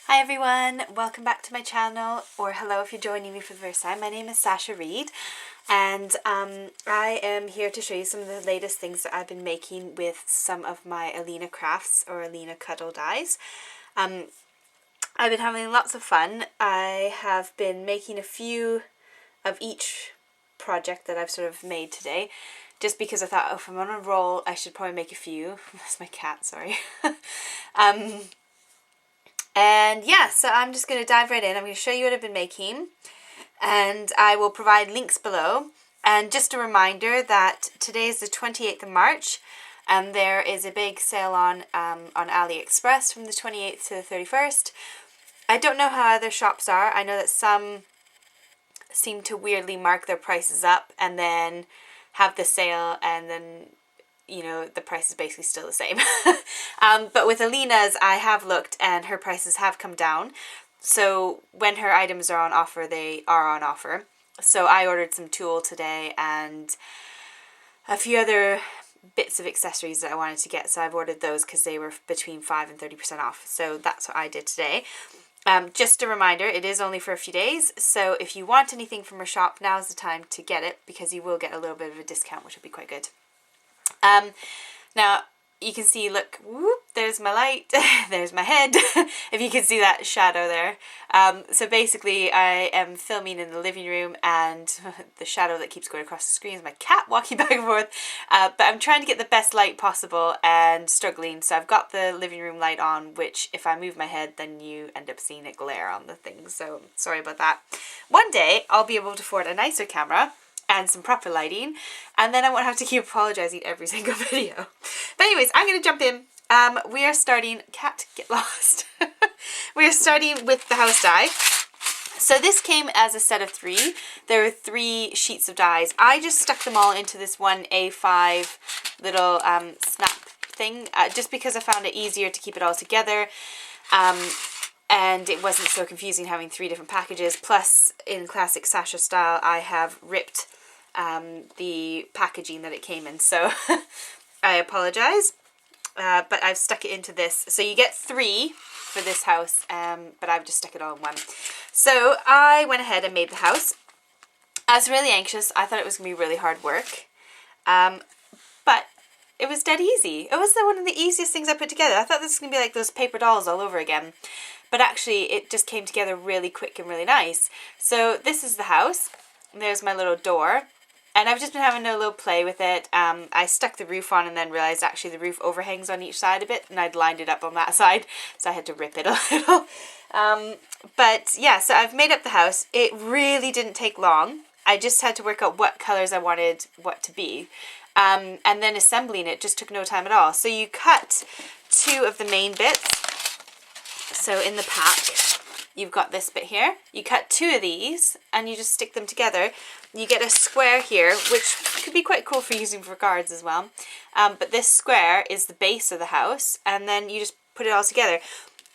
Hi everyone, welcome back to my channel, or hello if you're joining me for the first time. My name is Sasha Reed, and I am here to show you some of the latest things that I've been making with some of my Alina crafts, or Alina cuddle dies. I've been having lots of fun. I have been making a few of each project that I've sort of made today, just because I thought, oh, if I'm on a roll, I should probably make a few. That's my cat, sorry. And yeah, so I'm just going to dive right in. I'm going to show you what I've been making, and I will provide links below. And just a reminder that today is the 28th of March, and there is a big sale on AliExpress from the 28th to the 31st. I don't know how other shops are. I know that some seem to weirdly mark their prices up and then have the sale, and then the price is basically still the same. But with Alina's, I have looked and her prices have come down. So when her items are on offer, they are on offer. So I ordered some tulle today and a few other bits of accessories that I wanted to get. So I've ordered those because they were between 5 and 30% off. So that's what I did today. Just a reminder, it is only for a few days. So if you want anything from her shop, now's the time to get it, because you will get a little bit of a discount, which will be quite good. Now you can see, look, whoop, there's my light, there's my head, if you can see that shadow there. So basically I am filming in the living room, and the shadow that keeps going across the screen is my cat walking back and forth. But I'm trying to get the best light possible and struggling, so I've got the living room light on, which if I move my head then you end up seeing it glare on the thing, so sorry about that. One day I'll be able to afford a nicer camera and some proper lighting, and then I won't have to keep apologizing every single video. But anyways, I'm going to jump in. We are starting, cat, get lost. We are starting with the house die. So this came as a set of 3. There are 3 sheets of dies. I just stuck them all into this one A5 little snap thing, just because I found it easier to keep it all together. And it wasn't so confusing having 3 different packages. Plus, in classic Sasha style, I have ripped the packaging that it came in, so I apologize. But I've stuck it into this. So you get 3 for this house, but I've just stuck it all in one. So I went ahead and made the house. I was really anxious. I thought it was going to be really hard work. But it was dead easy. It was one of the easiest things I put together. I thought this was going to be like those paper dolls all over again. But actually, it just came together really quick and really nice. So this is the house. There's my little door. And I've just been having a little play with it. I stuck the roof on and then realized actually the roof overhangs on each side a bit. And I'd lined it up on that side. So I had to rip it a little. But yeah, so I've made up the house. It really didn't take long. I just had to work out what colors I wanted what to be. And then assembling it just took no time at all. So you cut 2 of the main bits. So in the pack, you've got this bit here. You cut 2 of these and you just stick them together. You get a square here, which could be quite cool for using for cards as well. But this square is the base of the house, and then you just put it all together.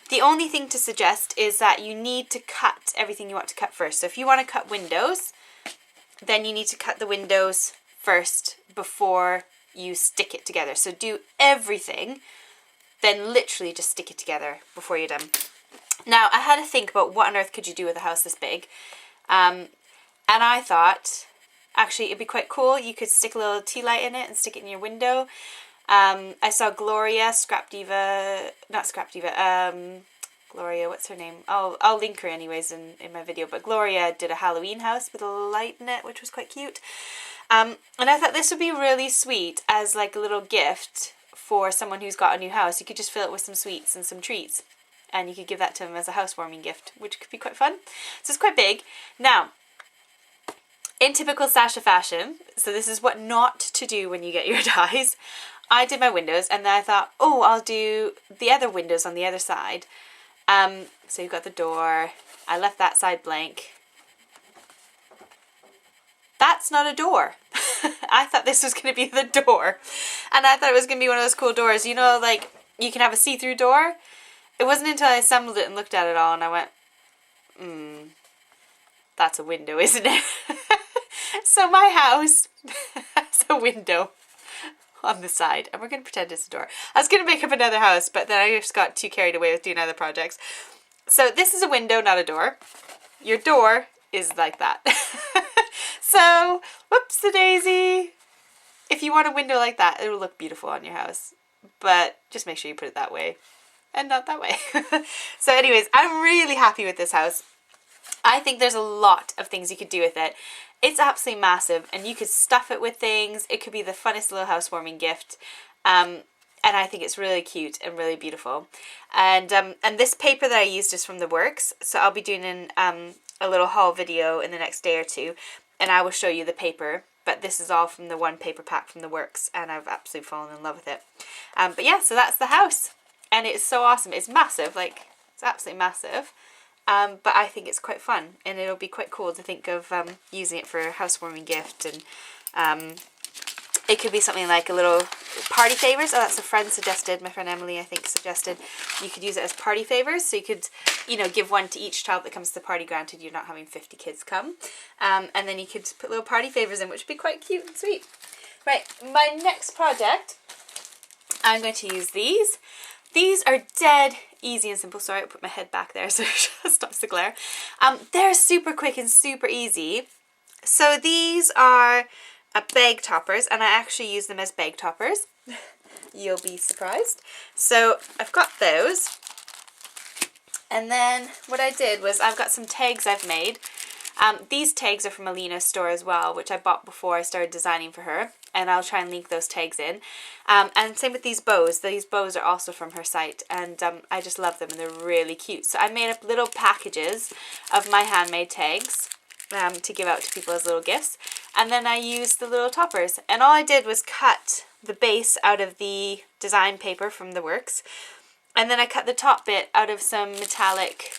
The only thing to suggest is that you need to cut everything you want to cut first. So if you want to cut windows, then you need to cut the windows first before you stick it together. So do everything, then literally just stick it together before you're done. Now, I had to think about what on earth could you do with a house this big. And I thought, actually, it'd be quite cool. You could stick a little tea light in it and stick it in your window. I saw Gloria, Gloria, what's her name? I'll link her anyways in my video. But Gloria did a Halloween house with a little light in it, which was quite cute. And I thought this would be really sweet as like a little gift for someone who's got a new house. You could just fill it with some sweets and some treats, and you could give that to them as a housewarming gift, which could be quite fun. So it's quite big. Now, in typical Sasha fashion, so this is what not to do when you get your dies. I did my windows, and then I thought, oh, I'll do the other windows on the other side. So you've got the door. I left that side blank. That's not a door. I thought this was going to be the door. And I thought it was going to be one of those cool doors. You know, like, you can have a see-through door. It wasn't until I assembled it and looked at it all and I went, that's a window, isn't it? So my house has a window on the side, and we're going to pretend it's a door. I was going to make up another house, but then I just got too carried away with doing other projects. So this is a window, not a door. Your door is like that. So, whoops-a-daisy. If you want a window like that, it will look beautiful on your house. But just make sure you put it that way and not that way. So anyways, I'm really happy with this house. I think there's a lot of things you could do with it. It's absolutely massive, and you could stuff it with things. It could be the funnest little housewarming gift. And I think it's really cute and really beautiful. And this paper that I used is from the works. So I'll be doing a little haul video in the next day or two, and I will show you the paper. But this is all from the one paper pack from the works, and I've absolutely fallen in love with it. But yeah, so that's the house, and it's so awesome. It's massive, like it's absolutely massive. But I think it's quite fun, and it'll be quite cool to think of using it for a housewarming gift, and it could be something like a little party favors. Oh, that's a friend suggested. My friend Emily, I think, suggested you could use it as party favors. So you could, you know, give one to each child that comes to the party, granted you're not having 50 kids come. And then you could put little party favors in, which would be quite cute and sweet. Right, my next project, I'm going to use these. These are dead easy and simple. Sorry, I put my head back there so it stops the glare. They're super quick and super easy. So these are bag toppers, and I actually use them as bag toppers. You'll be surprised. So I've got those, and then what I did was I've got some tags I've made. These tags are from Alina's store as well, which I bought before I started designing for her, and I'll try and link those tags in. And same with these bows. These bows are also from her site, and I just love them, and they're really cute. So I made up little packages of my handmade tags to give out to people as little gifts. And then I used the little toppers, and all I did was cut the base out of the design paper from the works, and then I cut the top bit out of some metallic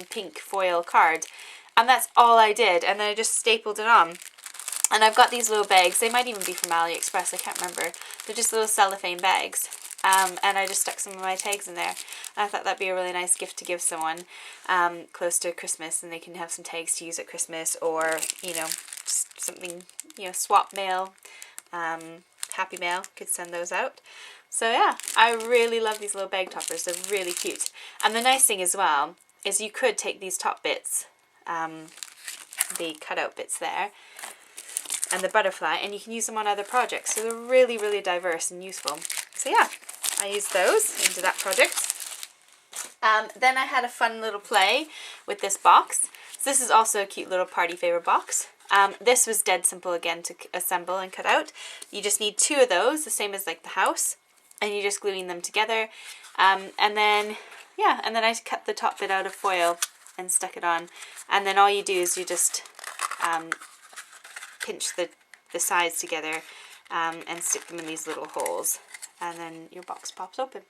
pink foil card, and that's all I did. And then I just stapled it on. And I've got these little bags. They might even be from AliExpress, I can't remember. They're just little cellophane bags. And I just stuck some of my tags in there. And I thought that'd be a really nice gift to give someone close to Christmas, and they can have some tags to use at Christmas, or, you know, just something, you know, swap mail, happy mail, could send those out. So yeah, I really love these little bag toppers. They're really cute. And the nice thing as well is you could take these top bits, the cutout bits there, and the butterfly, and you can use them on other projects. So they're really, really diverse and useful. So yeah, I used those into that project. Then I had a fun little play with this box. So this is also a cute little party favor box. This was dead simple again to assemble and cut out. You just need 2 of those, the same as like the house, and you're just gluing them together. And then I cut the top bit out of foil and stuck it on. And then all you do is you just pinch the sides together and stick them in these little holes, and then your box pops open.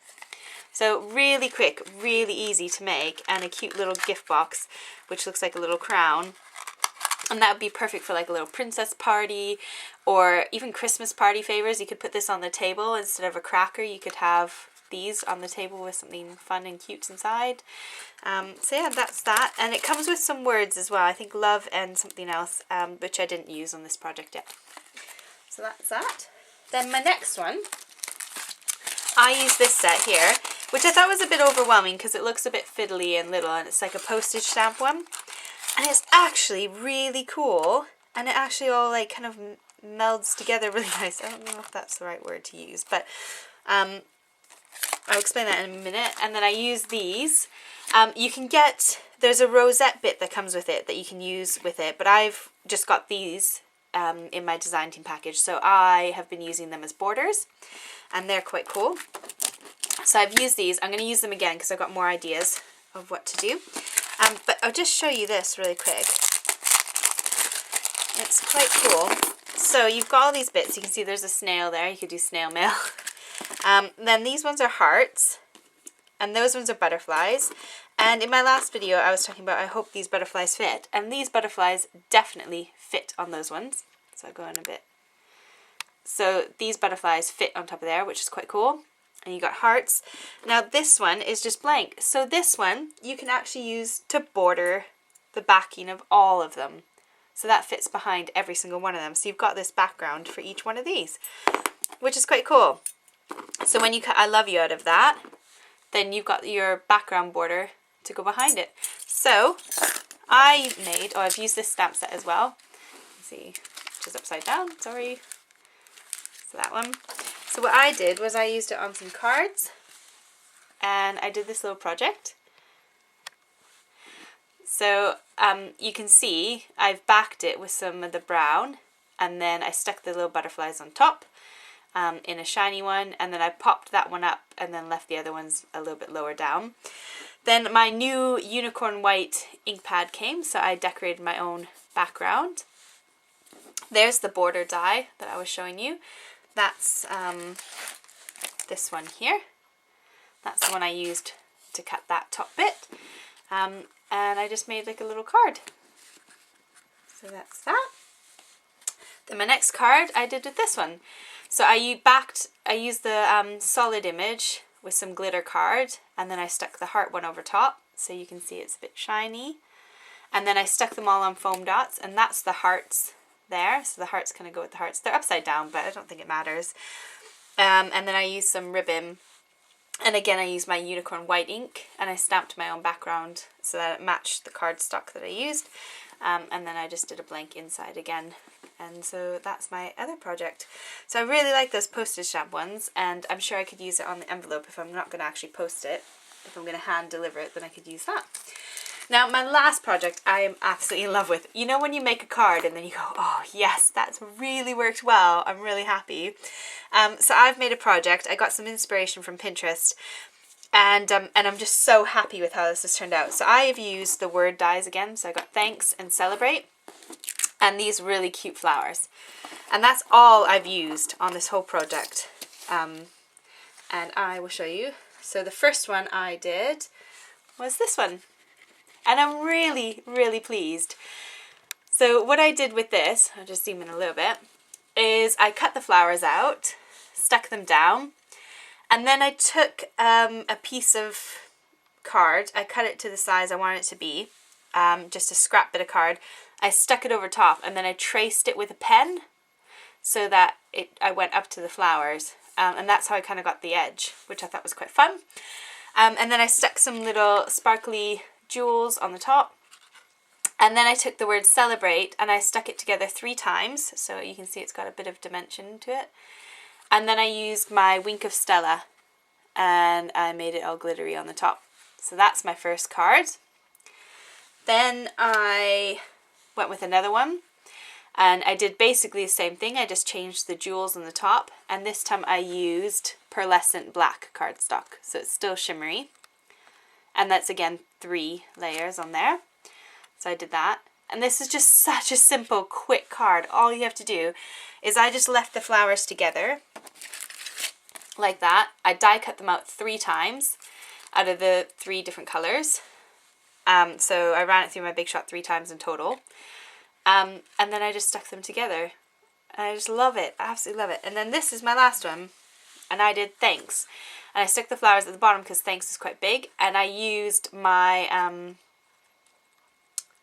So really quick, really easy to make, and a cute little gift box which looks like a little crown. And that would be perfect for like a little princess party, or even Christmas party favors. You could put this on the table instead of a cracker. You could have these on the table with something fun and cute inside. So yeah, that's that. And it comes with some words as well. I think love and something else, which I didn't use on this project yet. So that's that. Then my next one, I use this set here, which I thought was a bit overwhelming because it looks a bit fiddly and little, and it's like a postage stamp one. And it's actually really cool, and it actually all like kind of melds together really nice. I don't know if that's the right word to use, but I'll explain that in a minute. And then I use these. You can get, there's a rosette bit that comes with it that you can use with it, but I've just got these in my design team package, so I have been using them as borders, and they're quite cool. So I've used these. I'm going to use them again because I've got more ideas of what to do. But I'll just show you this really quick. It's quite cool. So you've got all these bits. You can see there's a snail there. You could do snail mail. Then these ones are hearts, and those ones are butterflies. And in my last video I was talking about I hope these butterflies fit, and these butterflies definitely fit on those ones. So I'll go in a bit. So these butterflies fit on top of there, which is quite cool. And you got hearts. Now this one is just blank. So this one you can actually use to border the backing of all of them. So that fits behind every single one of them. So you've got this background for each one of these, which is quite cool. So when you cut I love you out of that, then you've got your background border to go behind it. So I've used this stamp set as well. Let's see, which is upside down, sorry. So that one. So what I did was I used it on some cards, and I did this little project. So you can see I've backed it with some of the brown, and then I stuck the little butterflies on top in a shiny one, and then I popped that one up and then left the other ones a little bit lower down. Then my new unicorn white ink pad came, so I decorated my own background. There's the border die that I was showing you. That's this one here. That's the one I used to cut that top bit. And I just made like a little card. So that's that. Then my next card I did with this one. So I used the solid image with some glitter card, and then I stuck the heart one over top, so you can see it's a bit shiny. And then I stuck them all on foam dots, and that's the hearts there. So the hearts kind of go with the hearts. They're upside down, but I don't think it matters. And then I used some ribbon. And again, I used my unicorn white ink, and I stamped my own background so that it matched the cardstock that I used. And then I just did a blank inside again. And so that's my other project. So I really like those postage stamp ones, and I'm sure I could use it on the envelope if I'm not going to actually post it. If I'm going to hand deliver it, then I could use that. Now, my last project I am absolutely in love with. You know when you make a card and then you go, oh yes, that's really worked well. I'm really happy. So I've made a project. I got some inspiration from Pinterest, and I'm just so happy with how this has turned out. So I have used the word dies again. So I got thanks and celebrate, and these really cute flowers. And that's all I've used on this whole project. And I will show you. So the first one I did was this one. And I'm really, really pleased. So what I did with this, I'll just zoom in a little bit, is I cut the flowers out, stuck them down, and then I took a piece of card. I cut it to the size I want it to be, just a scrap bit of card. I stuck it over top, and then I traced it with a pen so that I went up to the flowers. And that's how I kind of got the edge, which I thought was quite fun. And then I stuck some little sparkly jewels on the top, and then I took the word celebrate and I stuck it together 3 times, so you can see it's got a bit of dimension to it. And then I used my Wink of Stella and I made it all glittery on the top. So that's my first card. Then I went with another one, and I did basically the same thing. I just changed the jewels on the top, and this time I used pearlescent black cardstock, so it's still shimmery. And that's again 3 layers on there. So I did that. And this is just such a simple, quick card. All you have to do is I just left the flowers together like that. I die cut them out 3 times out of the 3 different colors. So I ran it through my Big Shot 3 times in total. And then I just stuck them together. And I just love it. I absolutely love it. And then this is my last one. And I did thanks. And I stuck the flowers at the bottom because thanks is quite big. And I used my,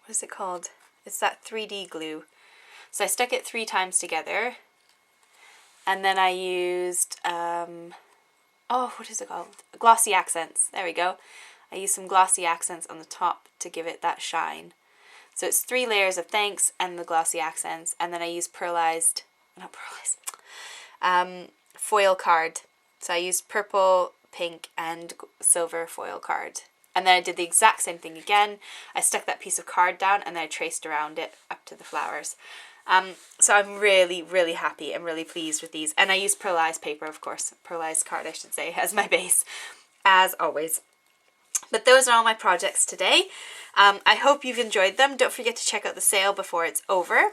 what is it called? It's that 3D glue. So I stuck it 3 times together. And then I used, what is it called? Glossy accents. There we go. I used some glossy accents on the top to give it that shine. So it's 3 layers of thanks and the glossy accents. And then I used foil card. So I used purple, pink, and silver foil card. And then I did the exact same thing again. I stuck that piece of card down and then I traced around it up to the flowers. So I'm really, really happy and really pleased with these. And I used pearlized paper, of course. Pearlized card, I should say, as my base, as always. But those are all my projects today. I hope you've enjoyed them. Don't forget to check out the sale before it's over.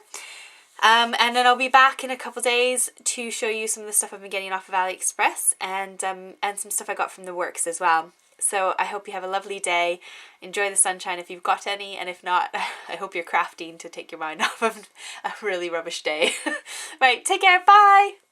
And then I'll be back in a couple days to show you some of the stuff I've been getting off of AliExpress and some stuff I got from the works as well. So I hope you have a lovely day. Enjoy the sunshine if you've got any, and if not, I hope you're crafting to take your mind off of a really rubbish day. Right, take care, bye!